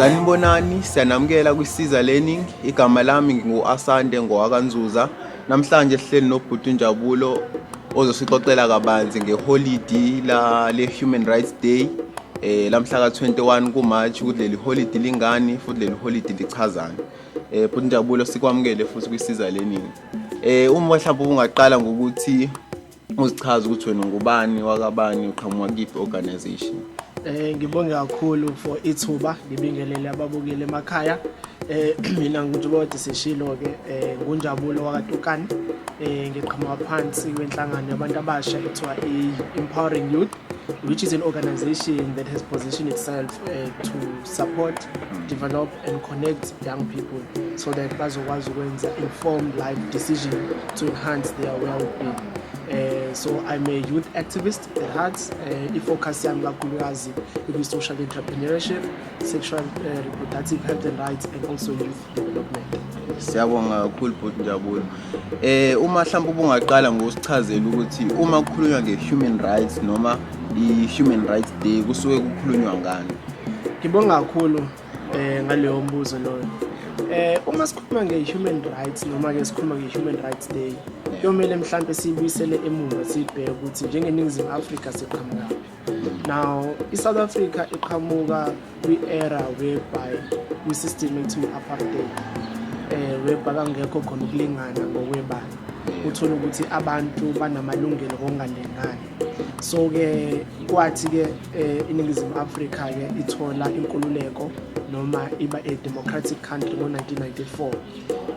Sanibonani, siyanamukela kwiSiza Learning. Igama lami ngingu-Asante ngowakanzuza. Namhlanje sihleli nobhuti Njabulo ozosixoxela kabanzi ngeholidi le-Human Rights Day. Lamhla ka-21 kuMarch ukuthi leli holidi lingani futhi leli holidi lichazani. Bhuti Njabulo sikwamukele futhi kwiSiza Learning. Uma mhlawumbe ungaqala ngokuthi uzichaze ukuthi wena ngubani, wakabani, uqhamuka kuyiphi organization. Ngibonge kakhulu for ithuba ngibingelele ababukeli emakhaya. Mina ngujubode seshilo ke ngunjabulo wakaTukani. Ngiqhamuka phansi kwenhlangano yabantu abasha ethiwa Empowering Youth, which is an organization that has positioned itself to support, develop and connect young people so that bazokwazi ukwenza informed life decision to enhance their well-being. So I'm a youth activist at heart. Ifocus yami kakhulukazi social entrepreneurship, sexual reproductive health and rights, and also youth development. Siyabonga kakhulu bhuti Njabulo. Uma mhlawumbe ubungaqala ngosichazela ukuthi uma kukhulunywa nge-human rights noma i-Human Rights Day kusuke kukhulunywa ngani? Ngibonga kakhulu ngaleyo mbuzo loyo. Uma sikhuluma nge-human rights noma ke sikhuluma nge-Human Rights Day, kuyomele mhlambe siyibuyisele emuva sibheke ukuthi njengeNingizimu Afrika siqhamuka. Now, iSouth Africa iqhamuka kwi-era whereby kwi-system ekuthiwa i-apartheid, whereby kangekho khona ukulingana ngokwebala. Uthola ukuthi abantu banamalungelo kongalingani. So ke kwathi ke iNingizimu Afrika ke ithola inkululeko noma iba a democratic country ngo-1994.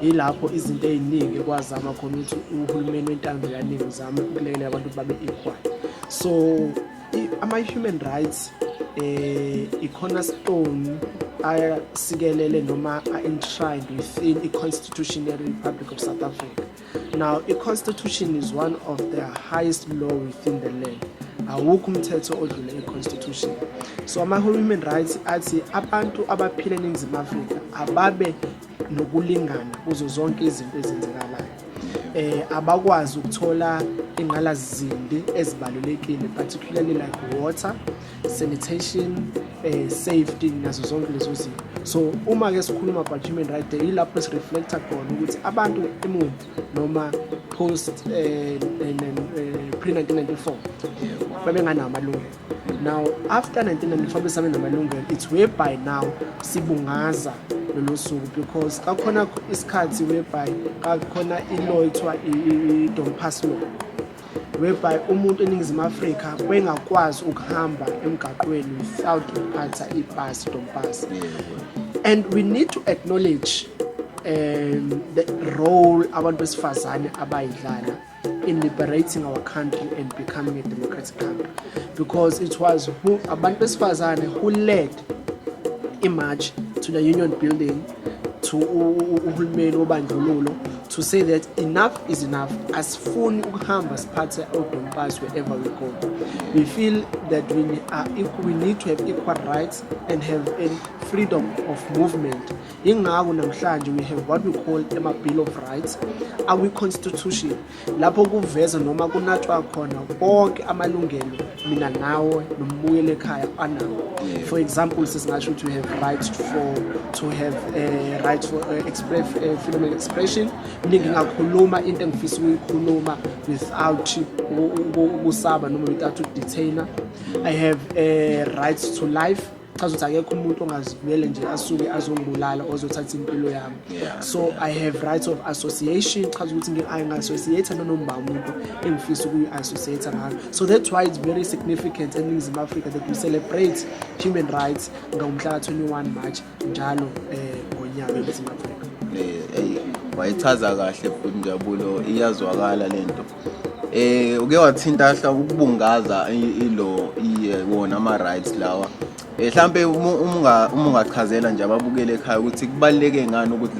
Yilapho izinto eziningi kwazama khona ukuthi uhulumeni wentando yaningi uzama ukulekelela abantu babe equal. So ama-human rights i-cornerstone ayasikelele noma are-enshrined within i-Constitutional Republic of South Africa. Now, i-Constitution is one of the highest law within the land. Awukho umthetho odlule i-Constitution. So ama-human rights athi abantu abaphila eNingizimu Afrika ababe nokulingana kuzo zonke izinto ezenzekalayo. Abakwazi ukuthola ingqalazindi ezibalulekile, particularly like water, sanitation, safety nazo zonke lezo zinto. So uma ke sikhuluma about human rights day, ilapho sireflecta khona ukuthi abantu emuva noma post pre-1994 babenganamalungelo. Now after 1994 besabe namalungelo, it's whereby now sibungaza lolu suku because kakhona isikhathi whereby kakhona ilaw ethiwa i-Don't Pass Law, whereby umuntu eNingizimu Afrika bengakwazi ukuhamba emgaqweni without ukuphatha ipasi Don't Pass. And we need to acknowledge the role abantu besifazane abayidlala in liberating our country and becoming a democratic country, because it was abantu besifazane who led a march to the Union Building to uhulumeni wobandlululo to say that enough is enough. Asifuni ukuhamba siphathe Don't Pass wherever we go. We feel that we need to have equal rights and have a freedom of movement. Ingako namhlanje we have what we call a Bill of Rights, our constitution, lapho kuveza noma kunatshwa khona bonke amalungelo mina nawe nombuyele ekhaya anawo. For example, sisingasho ukuthi we have rights to have right for freedom of expression. Ngingakhuluma into engifisa ukuyikhuluma without ukusaba noma without ukudetainer. I have rights to life. Chaza ukuthi akekho umuntu ongazivele nje asuke azongibulala ozothatha impilo yami. So I have rights of association. Chaza ukuthi nginga-associate noma umuntu engifisa ukuyi-associate ngayo. So that's why it's very significant in Ningizimu Africa that we celebrate human rights ngomhla ka-21 March njalo ngonyaka eNingizimu Afrika. Wayichaza kahle bhuti Njabulo, iyazwakala lento. Uke wathinta ukubungaza wona ama-rights lawa. Mhlambe uma ungachazela nje ababukele ekhaya ukuthi kubaluleke ngani ukuthi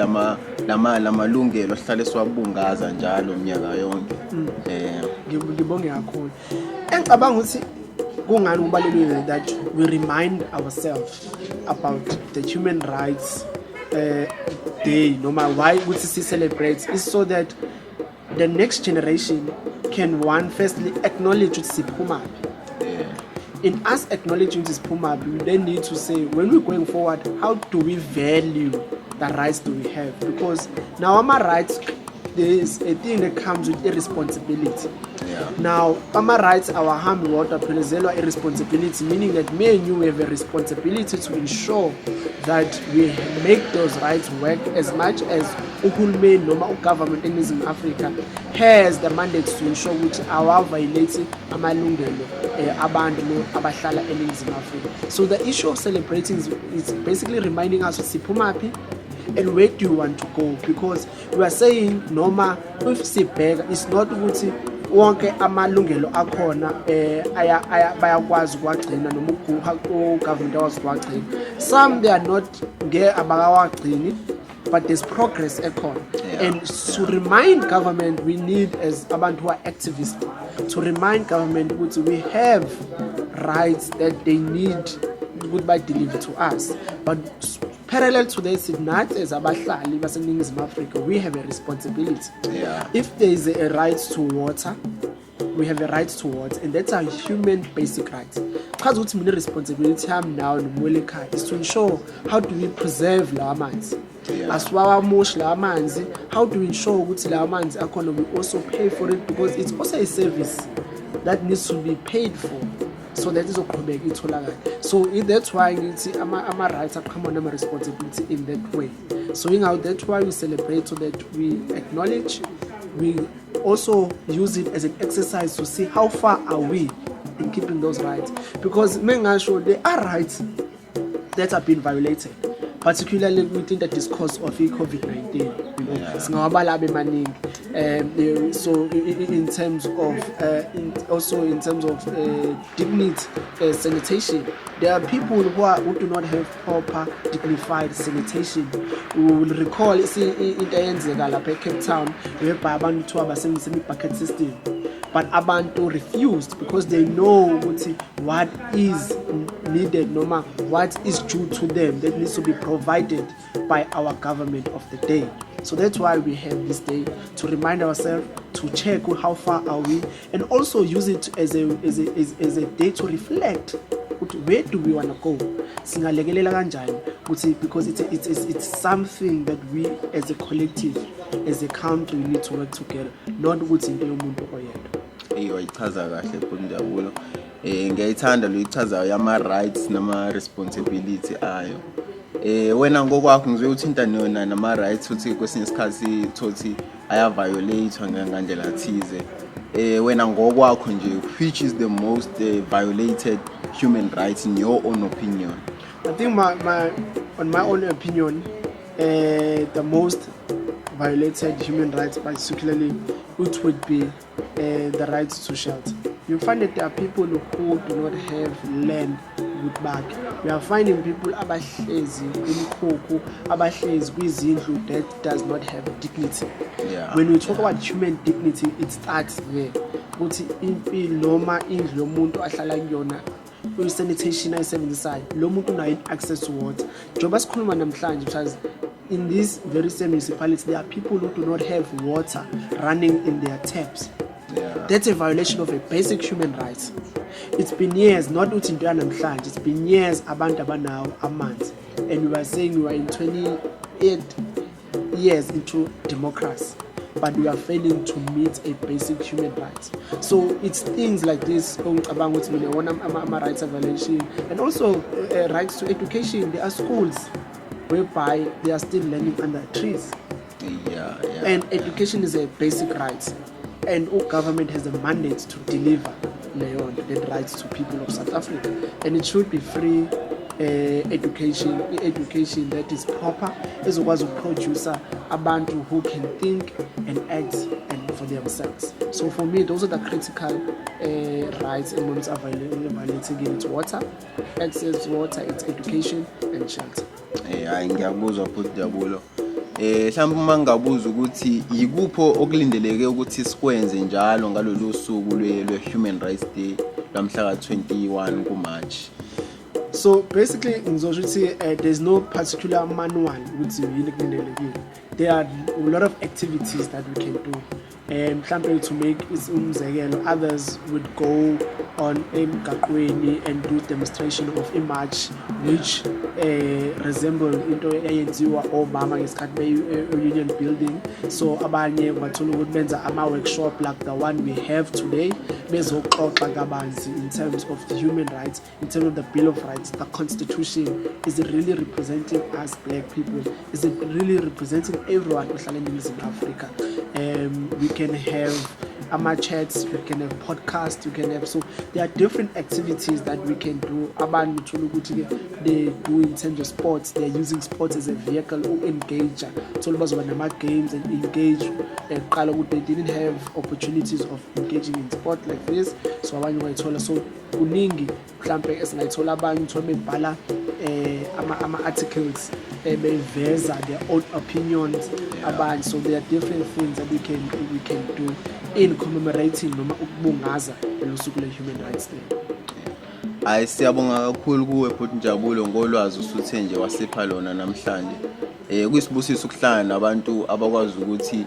lamalungelo sihlale siwabungaza njalo minyaka yonke. Ngibonge kakhulu. Engicabanga ukuthi kungani kubalulekile that we remind ourselves about the human rights day noma why ukuthi si celebrate is so that the next generation can firstly acknowledge ukuthi siphuma. in us acknowledging this Puma, we then need to say, when we're going forward, how do we value the rights that we have? Because now our rights, there is a thing that comes with irresponsibility. Yeah. Now, our rights, our harm, water, irresponsibility, meaning that me and you have a responsibility to ensure that we make those rights work as much as uhulumeni noma government in Africa has the mandate to ensure which our violating amalungelo abantu abahlala eNingizimu Africa. So the issue of celebrating is basically reminding us siphumaphi and where do you want to go, because we are saying noma if sibheka it's not ukuthi wonke amalungelo akhona bayakwazi ukuwagcina noma ugovernment akwazi ukuwagcina. Some they are not abakawagcini, but there's progress ekhona. And to remind government, we need, as abantu who are activists, to remind government that we have rights that they need goodbye delivered to us. But parallel to this, not as abahlali baseNingizimu Africa, we have a responsibility. If there is a right to water, we have a right to water, and that's our human basic right. Because what's my responsibility now is to ensure how do we preserve lawa manzi. As well as lawa manzi, how do we ensure that lawa manzi akhona we also pay for it, because it's also a service that needs to be paid for. So that is a so that's why our rights are common and responsibility in that way. So that's why we celebrate, so that we acknowledge, we also use it as an exercise to see how far are we in keeping those rights, because sure there are rights that have been violated, particularly within the discourse of COVID-19. So in terms of also in terms of dignity, sanitation, there are people who do not have proper dignified sanitation. We will recall in Cape Town whereby abantu abasebenzisa bucket system, but abantu refused because they know what is needed, no matter what is due to them, that needs to be provided by our government of the day. So that's why we have this day, to remind ourselves, to check how far are we, and also use it as a day to reflect. Where do we want to go? Because it's something that we as a collective, as a country, need to work together, not what's in the umuntu oyedwa. Ichaza kahle Punjabulo. Ngiyayithanda lo ichaza yama rights nama responsibility ayo. Wena ngokwakho ngizoye uthinta nona nama rights uthi kwesinye isikhathi thothi aya violate ngandlela thize. Wena ngokwakho nje, which is the most violated human rights in your own opinion? I think on my own opinion, the most violated human rights, particularly, it would be the right to shelter. You find that there are people who do not have land with back. We are finding people abahlezi imkhukhu, abahlezi kwizindlu that does not have dignity. When we talk about human dignity, it starts there. Ukuthi impilo noma indlu yomuntu ahlala kuyona, sanitation ayisebenzisayo, lo muntu unayo access to water. Njengoba sikhuluma namhlanje, because in this very same municipality, there are people who do not have water running in their taps. That's a violation of a basic human rights. It's been years, not uthi into namhlanje, it's been years abantu abanawo amanzi, and we are saying we are in 28 years into democracy, but we are failing to meet a basic human rights. So it's things like this, rights violation, and also rights to education. There are schools whereby they are still learning under trees. And education is a basic right, and all government has a mandate to deliver the rights to people of South Africa, and it should be free education that is proper, as well as a producer, abantu who can think and act and for themselves. So for me, those are the critical rights and moments are violating. It's water, access to water, it's education and shelter. Ngiyabuzwa futhi Jabulo. Mhlawumbe uma ngabuza ukuthi yikupho okulindeleke ukuthi sikwenze njalo ngalolu suku lwe-Human Rights Day lamhla ka-21 kuMarch. So basically, there's no particular manual which you. There are a lot of activities that we can do. Mhlawumbe to make umzekelo, others would go on emgaqweni and do demonstration of a march which resemble into eyenziwa omama ngesikhathi be-union building. So abanye bathola ukuthi benza ama-workshop like the one we have today bezoxoxa kabanzi in terms of the human rights, in terms of the Bill of Rights, the Constitution. Is it really representing us black people? Is it really representing everyone ohlala eNingizimu Afrika? We can have chats, we can have podcasts, we can have, so there are different activities that we can do. Abantu thola ukuthi they do in terms of sports, they are using sports as a vehicle to engage. Thola bazoba nama games and engage. Qala ukuthi they didn't have opportunities of engaging in sport like this, so abanye bayithola. So kuningi mhlambe esingayithola abanye uthola bebhala ama-articles beveza their own opinions abanye. So there are different things that we can do in commemorating noma ukubungaza losuku le-Human Rights Day. Hayi, siyabonga kakhulu kuwe futhi Njabulo ngolwazi usuthe nje wasipha lona namhlanje. Kuyisibusiso ukuhlala nabantu abakwazi ukuthi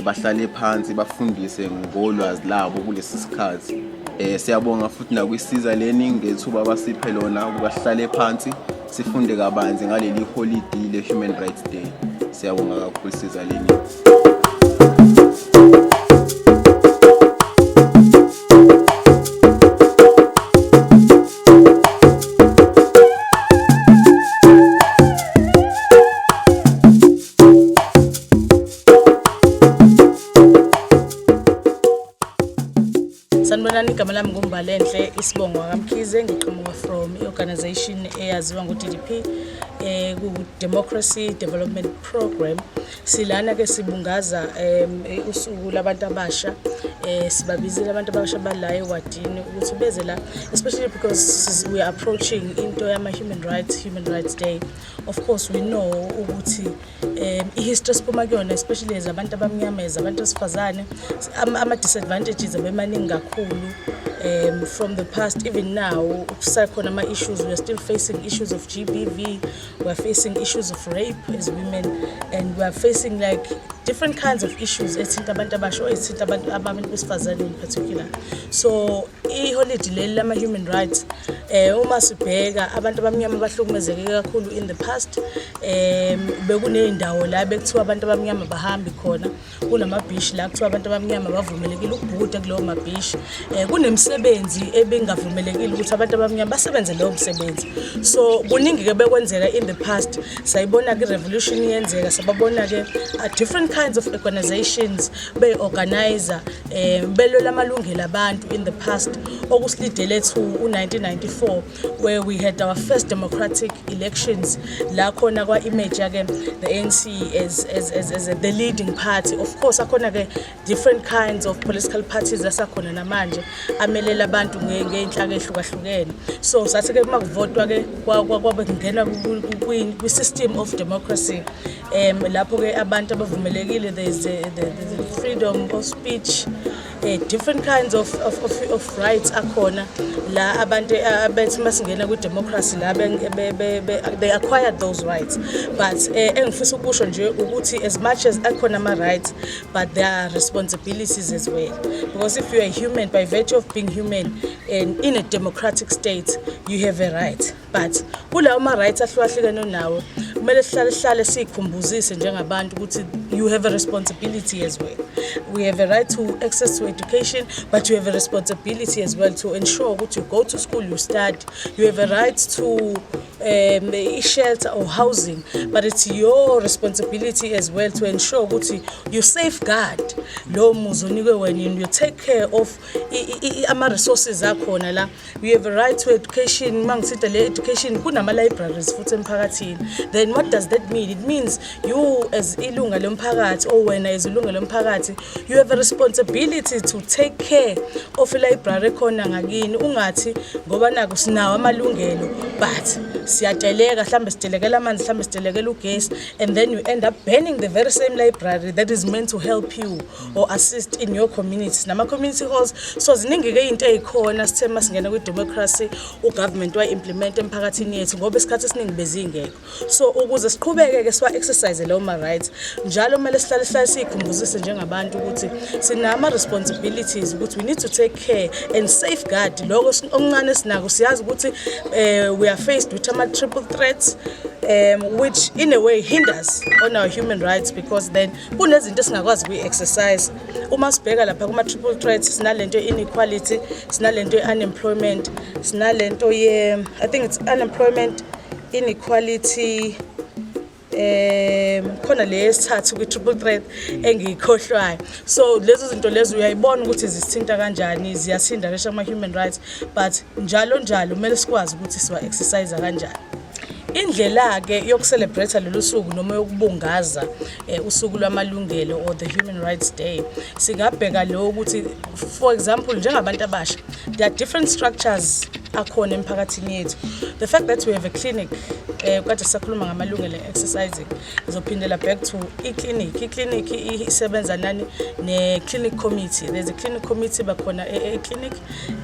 bahlale phansi bafundise ngolwazi labo kulesi sikhathi. Siyabonga futhi nakwisiza learning ngethuba abasiphe lona ukubahlale phansi sifunde kabanzi ngaleli holiday le-Human Rights Day. Siyabonga kakhulu siza learning. Sanibonani, igama lami nguMbalenhle Isibongo kaMkhize, ngiqhamuka from i-organization eyaziwa ngo-DDP, ku-Democracy Development Program. Silana ke sibungaza usuku labantu abasha, sibabizile abantu abasha bala ewadini ukuthi beze la, especially because we are approaching into yama-Human Rights Day. Of course we know ukuthi i-history siphuma kuyona, especially as abantu abamnyama, as abantu besifazane, ama-disadvantages abemaningi kakhulu from the past. Even now kusakhona ama-issues, we are still facing issues of GBV, we are facing issues of rape as women, and we are facing like different kinds of issues ethinta abantu abasha, ethinta abantu besifazane in particular. So i-holiday leli lama-human rights, uma sibheka abantu abamnyama bahlukumezeke kakhulu in the past. Bekuney'ndawo la bekuthiwa abantu abamnyama bahambi khona, kunamabhishi la kuthiwa abantu abamnyama bavumelekile ukubhuda kulowo mabhishi. Kunemisebenzi ebingavumelekile ukuthi abantu abamnyama basebenze leyo msebenzi. So kuningi-ke bekwenzeka in the past. Sayibona-ke i-revolution yenzeka, sababona-ke different kinds of organizations be-organizer belwela amalungelo abantu in the past, okusilidele to 1994 where we had our first democratic elections la khona kwa-image-ke the ANC as the leading party. Of course akhona-ke different kinds of political parties asakhona namanje amelela abantu ngey'nhlaka ehlukahlukene. So sathi-ke uma kuvotwa-ke kwabe kungena kwi-system of democracy, lapho-ke abantu abavumelekile, there is the freedom of speech, different kinds of rights akhona la abantu abethi masingena kwi-democracy la they acquired those rights. But engifisa ukusho nje ukuthi as much as akhona ama-rights, but there are responsibilities as well, because if you are human, by virtue of being human and in a democratic state, you have a right. But kulawo ma-rights ahlukahlukene nawo kumele sihlale sikhumbuzise njengabantu ukuthi you have a responsibility as well. We have a right to access to education, but you have a responsibility as well to ensure that you go to school, you study. You have a right to shelter or housing, but it's your responsibility as well to ensure that you safeguard lo muzi onikwe wena, and you take care of ama-resources akhona la. You have a right to education. Mangisithi le education kunama-libraries futhi emphakathini. Then what does that mean? It means you as ilunga lomphakathi, or wena as ilunga lomphakathi, you have a responsibility to take care of a library khona ngakini. Ungathi ngoba naku sinawo amalungelo but siyateleka mhlambe sitelekela amanzi mhlambe sitelekela ugesi, and then you end up banning the very same library that is meant to help you or assist in your communities. Nama community halls so ziningi ke into ezikhona sithe masingena kwi democracy ugovernment wa implement emphakathini yethu ngoba isikhathi esiningi bezingekho. So ukuze siqhubeke ke siwa exercise lawo ma rights njalo kumele sihlale sikhumbuzise njengabantu ukuthi sinama responsibilities ukuthi we need to take care and safeguard lokho okuncane sinako. Siyazi ukuthi we are faced with ama triple threats which in a way hinders on our human rights because then kunezinto esingakwazi kuyi-exercise. Uma sibheka lapha kuma triple threats sinalento inequality, sinalento unemployment, sinalento I think it's unemployment, inequality, khona lesithathu kwi triple threat engikhohlwayo. So lezo zinto lezo uyayibona ukuthi zisithinta kanjani, ziyathinta ngisho ama human rights, but njalo kumele sikwazi ukuthi siwa exercise kanjani. Indlela ke yokucelebrate lolu suku noma yokubungaza usuku lwamalungelo or the Human Rights Day singabheka lo ukuthi for example njengabantu abasha there are different structures akhona emphakathini yethu. The fact that we have a clinic kade sakhuluma ngamalungelo exercising izophindela back to i-clinic isebenza nani ne clinic committee. There's a clinic committee bakhona clinic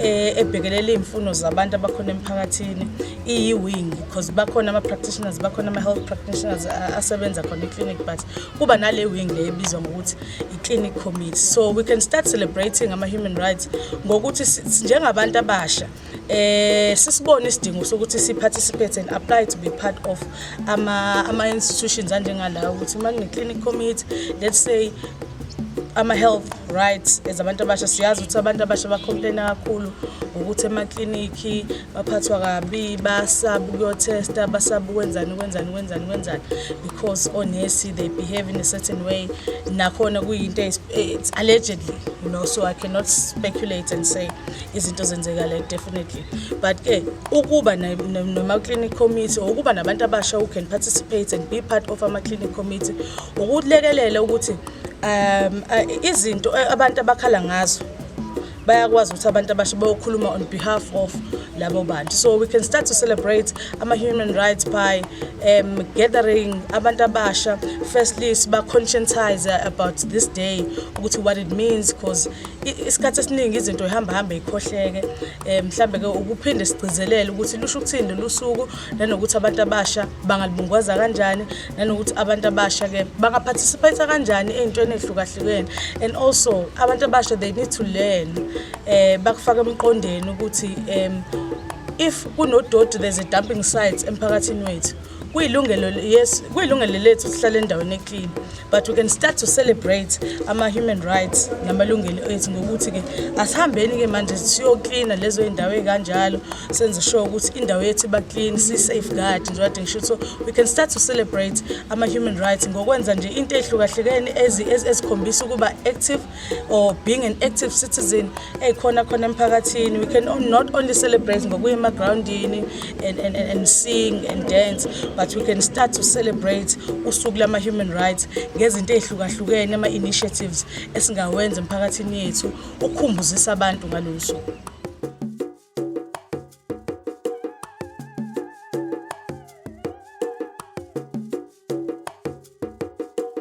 ebhekelela imfuno zabantu abakhona emphakathini i-wing because bakhona ama practitioners, bakhona ama health practitioners asebenza khona e-clinic, but kuba nale wing le ebizwa ngokuthi i-clinic committee. So we can start celebrating ama human rights ngokuthi njengabantu abasha sisibone isidingo sokuthi si participate and apply to be part of ama institutions anjengalawo ukuthi manje clinic committee, let's say ama health rights ezabantu abasha. Siyazi ukuthi abantu abasha bacomplaina kakhulu ukuthi emakliniki baphathwa kabi, basabu ukuyotesta, basabu kwenzani because onesi they behave in a certain way. Nakhona kuyinto it's allegedly, you know, so I cannot speculate and say izinto zenzeka like definitely, but ukuba noma clinic committee or ukuba nabantu abasha who can participate and be part of ama clinic committee ukulekelela ukuthi izinto abantu abakhala ngazo bayakwazi ukuthi abantu abasha bayokhuluma on behalf of labo bantu. So we can start to celebrate ama human rights by gathering abantu abasha. Firstly siba conscientize about this day ukuthi what it means because isikhathi esiningi izinto ihamba ikhohleke. Mhlambe ke ukuphinde sigcizelele ukuthi lusho ukuthini lusuku nanokuthi abantu abasha bangalibungaza kanjani nanokuthi abantu abasha ke banga participate kanjani ezintweni ezihlukahlukene, and also abantu abasha they need to learn bakufaka emqondeni ukuthi if kunodoti there's a dumping site emphakathini wethu kuyilungelo lethu sihlale endaweni eclean, but we can start to celebrate ama human rights namalungelo ethu ngokuthi ke asihambeni ke manje siyocleana lezo indawo ekanjalo senze sure ukuthi indawo yethu iba clean, si safeguard njengoba ngisho. So we can start to celebrate ama human rights ngokwenza nje into ehlukahlukene ezikhombisa ukuba active or being an active citizen ekhona emphakathini. We can not only celebrate ngokuya emagroundini and sing and dance, but we can start to celebrate usuku lama human rights ngezinto ezihlukahlukene ama initiatives esingawenza emphakathini yethu ukukhumbuzisa abantu ngalolu suku.